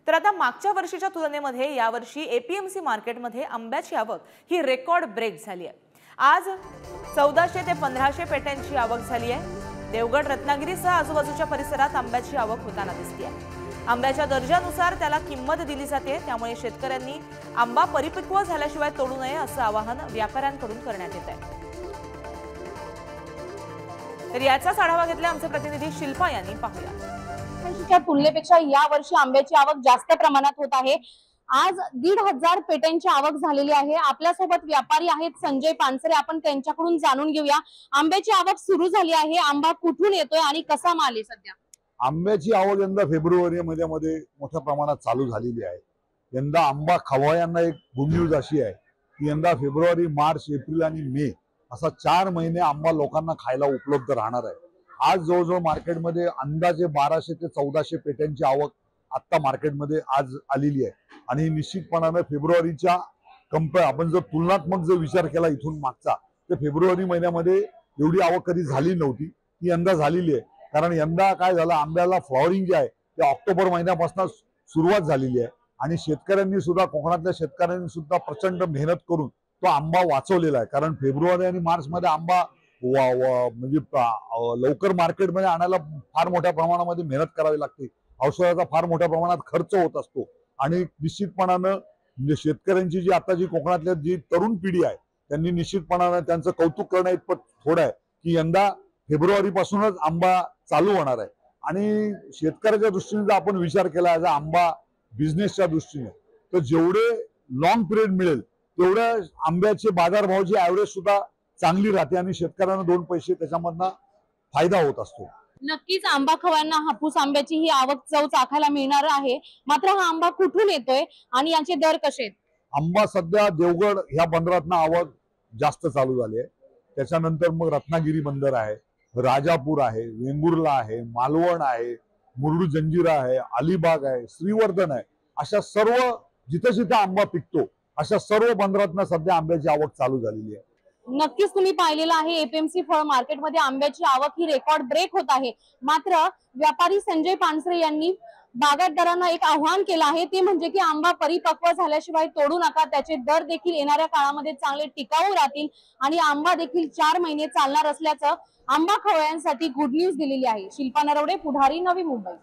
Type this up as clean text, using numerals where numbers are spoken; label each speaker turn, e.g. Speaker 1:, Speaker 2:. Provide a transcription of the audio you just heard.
Speaker 1: तर आता मागच्या वर्षीच्या तुलनेमध्ये यावर्षी एपीएमसी मार्केटमध्ये आंब्याची आवक ही रेकॉर्ड ब्रेक झाली आहे। आज 1400 ते 1500 पेट्यांची आवक झाली आहे। देवगड रत्नागिरीसह आजूबाजूच्या परिसरात आंब्याची आवक होताना दिसते आहे। आंब्याच्या दर्जानुसार त्याला किंमत दिली जाते, त्यामुळे शेतकऱ्यांनी आंबा परिपक्व झाल्याशिवाय तोडू नये असं आवाहन व्यापाऱ्यांकडून करण्यात येत आहे। तर याचाच आढावा घेतला आमचे प्रतिनिधी शिल्पा यांनी। पाहूया,
Speaker 2: च्या तुलनेपेक्षा या वर्षी आंब्याची आवक जास्त प्रमाणात होत आहे। आज 1500 पेट्यांची आवक झालेली आहे। आपल्या सोबत व्यापारी आहेत संजय पानसरे, आपण त्यांच्याकडून जाणून घेऊया आंब्याची आवक सुरू झाली आहे, आंबा कुठून येतोय आणि कसा माल आहे सध्या।
Speaker 3: आंब्याची आवक यंदा फेब्रुवारी मध्ये मोठ्या प्रमाणात चालू झालेली आहे। यंदा आंबा खवय्यांना एक गुड न्यूज अशी आहे की यंदा फेब्रुवारी, मार्च, एप्रिल आणि मे असा 4 महिने आंबा लोकांना खायला उपलब्ध राहणार आहे। आज जवळजवळ मार्केटमध्ये अंदाजे 1200 ते 1400 पेट्यांची आवक आता मार्केटमध्ये आज आलेली आहे आणि निश्चितपणाने फेब्रुवारीच्या आपण जर तुलनात्मक जर विचार केला इथून मागचा, तर फेब्रुवारी महिन्यामध्ये एवढी आवक कधी झाली नव्हती, ती यंदा झालेली आहे। कारण यंदा काय झालं, आंब्याला फ्लॉवरिंग जे आहे ते ऑक्टोबर महिन्यापासून सुरुवात झालेली आहे आणि शेतकऱ्यांनी सुद्धा, कोकणातल्या शेतकऱ्यांनी सुद्धा प्रचंड मेहनत करून तो आंबा वाचवलेला आहे। कारण फेब्रुवारी आणि मार्च मध्ये आंबा म्हणजे लवकर मार्केटमध्ये आणायला फार मोठ्या प्रमाणामध्ये मेहनत करावी लागते, औषधाचा फार मोठ्या प्रमाणात खर्च होत असतो आणि निश्चितपणानं शेतकऱ्यांची जी आता जी कोकणातल्या जी तरुण पिढी आहे त्यांनी निश्चितपणानं त्यांचं कौतुक करणं इतपत थोडं आहे की यंदा फेब्रुवारी पासूनच आंबा चालू होणार आहे। आणि शेतकऱ्याच्या दृष्टीने जर आपण विचार केला ॲज आंबा बिझनेसच्या दृष्टीने, तर जेवढे लॉंग पिरियड मिळेल तेवढ्या आंब्याचे बाजारभावाची ॲव्हरेज सुद्धा चांगली राहते आणि शेतकऱ्यांना 2 पैसे त्याच्यामधनं फायदा होत असतो।
Speaker 2: नक्कीच आंबा खवय्यांना हापूस आंब्याची ही आवक चव चाखायला मिळणार आहे। मात्र हा आंबा कुठून येतोय आणि याचे दर कसे आहेत?
Speaker 3: आंबा सध्या देवगड ह्या बंदरातनं आवक जास्त चालू झाली आहे। त्याच्यानंतर मग रत्नागिरी बंदर आहे, राजापूर आहे, वेंगुर्ला आहे, मालवण आहे, मुरुड जंजिरा आहे, अलिबाग आहे, श्रीवर्धन आहे, अशा सर्व जिथे जिथे आंबा पिकतो अशा सर्व बंदरातनं सध्या आंब्याची आवक चालू झालेली आहे।
Speaker 2: नक्कीच तुम्ही पाहिलेलं आहे एपीएमसी फळ मार्केटमध्ये आंब्याची आवक ही रेकॉर्ड ब्रेक होत आहे। मात्र व्यापारी संजय पानसरे यांनी बागायतदारांना एक आव्हान केलं आहे, ते म्हणजे की आंबा परिपक्व झाल्याशिवाय तोडू नका, त्याचे दर देखील येणाऱ्या काळामध्ये चांगले टिकाऊ राहतील आणि आंबा देखील 4 महिने चालणार असल्याचं आंबा खवय्यांसाठी गुड न्यूज दिलेली आहे। शिल्पा नरवडे, पुढारी, नवी मुंबई।